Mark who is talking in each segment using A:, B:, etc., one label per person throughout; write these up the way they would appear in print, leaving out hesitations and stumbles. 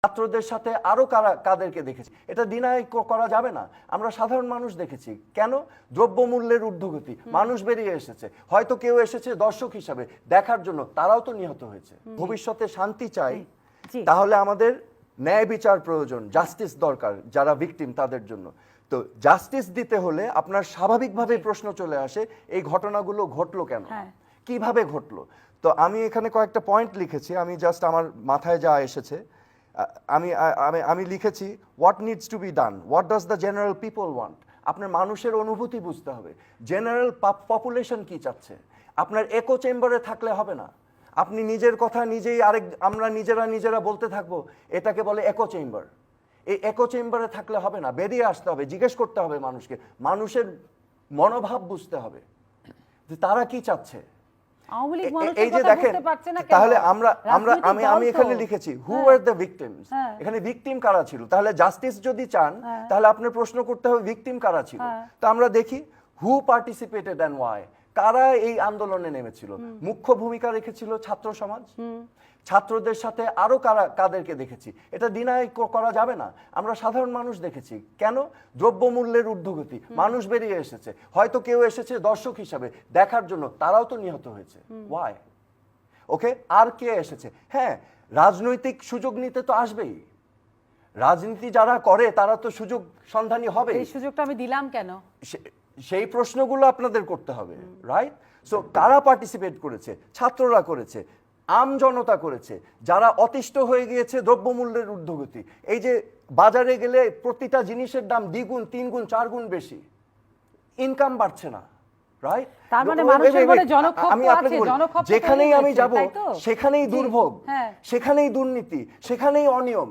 A: ছাত্রদের সাথে আরো কাদেরকে দেখেছি, এটা ডিনাই করা যাবে না। আমরা সাধারণ মানুষ দেখেছি। কেন? দ্রব্যমূল্যের ঊর্ধ্বগতি, মানুষ বেরিয়ে এসেছে, হয়তো কেউ এসেছে দর্শক হিসাবে দেখার জন্য, তারাও তো নিহত হয়েছে। ভবিষ্যতে শান্তি চাই, তাহলে আমাদের ন্যায় বিচার প্রয়োজন, জাস্টিস দরকার যারা ভিকটিম তাদের জন্য। তো জাস্টিস দিতে হলে আপনার স্বাভাবিকভাবে প্রশ্ন চলে আসে, এই ঘটনাগুলো ঘটলো কেন, কিভাবে ঘটলো। তো আমি এখানে কয়েকটা পয়েন্ট লিখেছি, আমি জাস্ট আমার মাথায় যা এসেছে আমি লিখেছি, what needs to be done, what does the general people want. আপনার মানুষের অনুভূতি বুঝতে হবে, জেনারেল পপুলেশন কি চাচ্ছে। আপনার একো চেম্বারে থাকলে হবে না, আপনি নিজের কথা নিজেই আমরা নিজেরা বলতে থাকবো, এটাকে বলে একো চেম্বার। এই একো চেম্বারে থাকলে হবে না, বেরিয়ে আসতে হবে, জিজ্ঞেস করতে হবে মানুষকে, মানুষের মনোভাব বুঝতে হবে যে তারা কি চাচ্ছে। এই যে দেখেন, তাহলে আমি এখানে লিখেছি হু আর দ্য ভিকটিমস, এখানে ভিকটিম কারা ছিল। তাহলে জাস্টিস যদি চান তাহলে আপনার প্রশ্ন করতে হবে ভিকটিম কারা ছিল। তো আমরা দেখি হু পার্টিসিপেটেড এন্ড ওয়াই, কারা এই আন্দোলনে নেমেছিল। মুখ্য ভূমিকা রেখেছিল ছাত্র সমাজ, ছাত্রদের সাথে আরো কাদেরকে দেখেছি, এটা ডিনাই করা যাবে না। আমরা সাধারণ মানুষ দেখেছি। কেন? দ্রব্যমূল্যের ঊর্ধ্বগতি, মানুষ বেরিয়ে এসেছে, হয়তো কেউ এসেছে দর্শক হিসাবে দেখার জন্য, তারাও তো নিহত হয়েছে। ওয়াই? ওকে, আর কে এসেছে? হ্যাঁ, রাজনৈতিক সুযোগ নিতে তো আসবেই, রাজনীতি যারা করে তারা তো সুযোগ সন্ধানী হবে।
B: এই সুযোগটা আমি দিলাম কেন,
A: সেই প্রশ্নগুলো আপনাদের করতে হবে, রাইট? সো কারা পার্টিসিপেট করেছে? ছাত্ররা করেছে, আম জনতা করেছে, যারা অতিষ্ঠ হয়ে গিয়েছে দ্রব্যমূল্যের ঊর্ধ্বগতি। এই যে বাজারে গেলে প্রতিটা জিনিসের দাম দ্বিগুণ, 3 গুণ, 4 গুণ বেশি, ইনকাম বাড়ছে না, রাইট?
B: তার মানে মানুষের মনে জনক্ষোভ আছে, জনক্ষোভ
A: যেখানেই আমি যাব সেখানেই দুর্ভোগ, সেখানেই দুর্নীতি, সেখানেই অনিয়ম।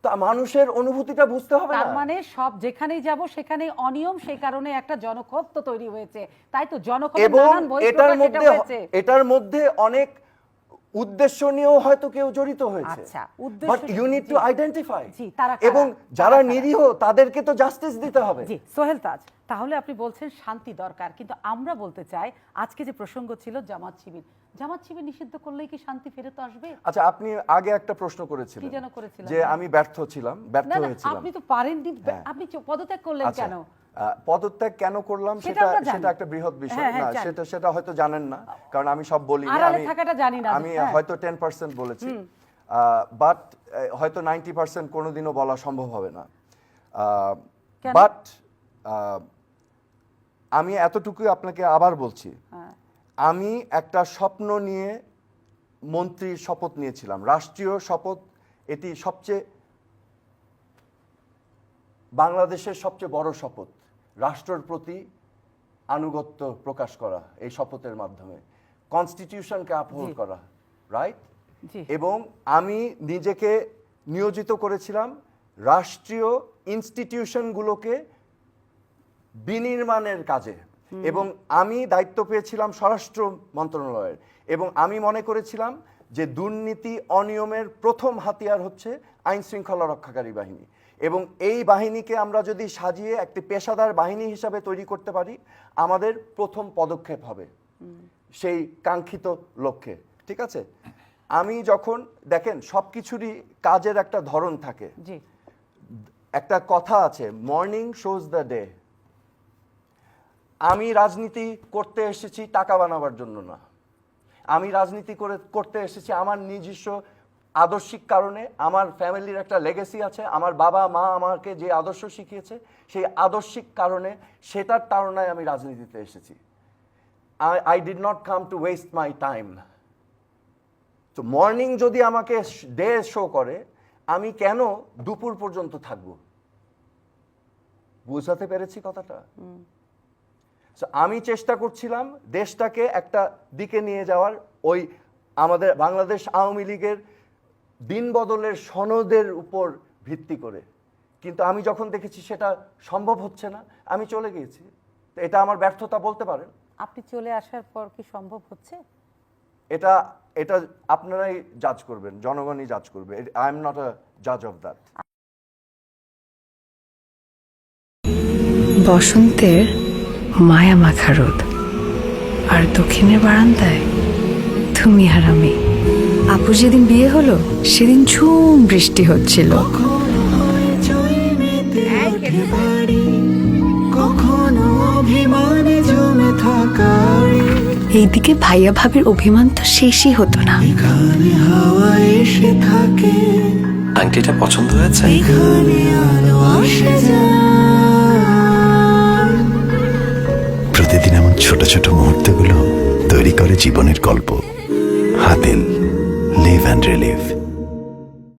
A: তা মানুষের অনুভূতিটা বুঝতে হবে না।
B: তার মানে সব যেখানেই যাব সেখানেই অনিয়ম, সেই কারণে একটা জনক্ষোভ তো তৈরি হয়েছে, তাই তো জনক্ষোভের নানান বহিঃপ্রকাশ এটা হয়েছে।
A: এটার মধ্যে অনেক উদ্দেশ্য নিয়েও হয়তো কেউ জড়িত হয়েছে।
B: আচ্ছা,
A: but you need to identify,
B: তারা
A: এবং যারা নিরীহ তাদেরকে তো জাস্টিস দিতে হবে।
B: জি সোহেল তাজ, তাহলে আপনি বলছেন শান্তি দরকার, কিন্তু আমরা বলতে চাই আজকে যে প্রসঙ্গ ছিল জামাত শিবির, জামাত শিবির নিষিদ্ধ করলেই কি শান্তি ফেরত আসবে?
A: আচ্ছা, আপনি আগে একটা প্রশ্ন করেছিলেন
B: কি যেন করেছিলেন,
A: যে আমি ব্যর্থ হয়েছিলাম।
B: আপনি তো পারেননি, আপনি পদত্যাগ করলেন কেন?
A: পদত্যাগ কেন করলাম সেটা একটা বৃহৎ বিষয় না, সেটা হয়তো জানেন না, কারণ আমি সব বলি না, আমি হয়তো 10% বলেছি, বাট হয়তো 90% কোনোদিনও বলা সম্ভব হবে না। বাট আমি এতটুকুই আপনাকে আবার বলছি, আমি একটা স্বপ্ন নিয়ে মন্ত্রীর শপথ নিয়েছিলাম, রাষ্ট্রীয় শপথ। এটি বাংলাদেশের সবচেয়ে বড় শপথ, রাষ্ট্রের প্রতি আনুগত্য প্রকাশ করা, এই শপথের মাধ্যমে কনস্টিটিউশনকে আপহোল্ড করা, রাইট? এবং আমি নিজেকে নিয়োজিত করেছিলাম রাষ্ট্রীয় ইনস্টিটিউশনগুলোকে বিনির্মাণের কাজে, এবং আমি দায়িত্ব পেয়েছিলাম স্বরাষ্ট্র মন্ত্রণালয়ের, এবং আমি মনে করেছিলাম যে দুর্নীতি অনিয়মের প্রথম হাতিয়ার হচ্ছে আইন শৃঙ্খলা রক্ষাকারী বাহিনী, এবং এই বাহিনীকে আমরা যদি সাজিয়ে একটি পেশাদার বাহিনী হিসাবে তৈরি করতে পারি, আমাদের প্রথম পদক্ষেপ হবে সেই কাঙ্ক্ষিত লক্ষ্যে। ঠিক আছে? আমি যখন দেখেন সবকিছুরই কাজের একটা ধরন থাকে, একটা কথা আছে, মর্নিং শোজ দ্য ডে। আমি রাজনীতি করতে এসেছি টাকা বানাবার জন্য না, আমি রাজনীতি করতে এসেছি আমার নিজস্ব আদর্শিক কারণে। আমার ফ্যামিলির একটা লেগেসি আছে, আমার বাবা মা আমাকে যে আদর্শ শিখিয়েছে সেই আদর্শিক কারণে, সেটার তাড়নায় আমি রাজনীতিতে এসেছি। I did not come to waste my time. তো মর্নিং যদি আমাকে ডে শো করে, আমি কেন দুপুর পর্যন্ত থাকবো? বুঝাতে পেরেছি কথাটা? আমি চেষ্টা করছিলাম দেশটাকে একটা দিকে নিয়ে যাওয়ার, ওই আমাদের বাংলাদেশ আওয়ামী লীগের দিন বদলের সনদের উপর ভিত্তি করে। কিন্তু আমি যখন দেখেছি সেটা সম্ভব হচ্ছে না, আমি চলে গিয়েছি। এটা আমার ব্যর্থতা বলতে পারেন।
B: আপনি চলে আসার পর কি সম্ভব হচ্ছে?
A: এটা আপনারাই জাজ করবেন, জনগণই জাজ করবে। আই এম নট আ জাজ অফ দ্যাট।
C: বসন্তের মায়া মাখা রোদ, আর দক্ষিণের বারান্দায় তুমি আর আমি। আপুর যেদিন বিয়ে হলো সেদিন ঝুম বৃষ্টি হচ্ছিল। এইদিকে ভাইয়া ভাবির অভিমান তো শেষই হতো না।
D: আংটিটা পছন্দ হয়েছে?
E: প্রতিদিন এমন ছোট ছোট মুহূর্তগুলো তৈরি করে জীবনের গল্প। Hatil, live and relieve.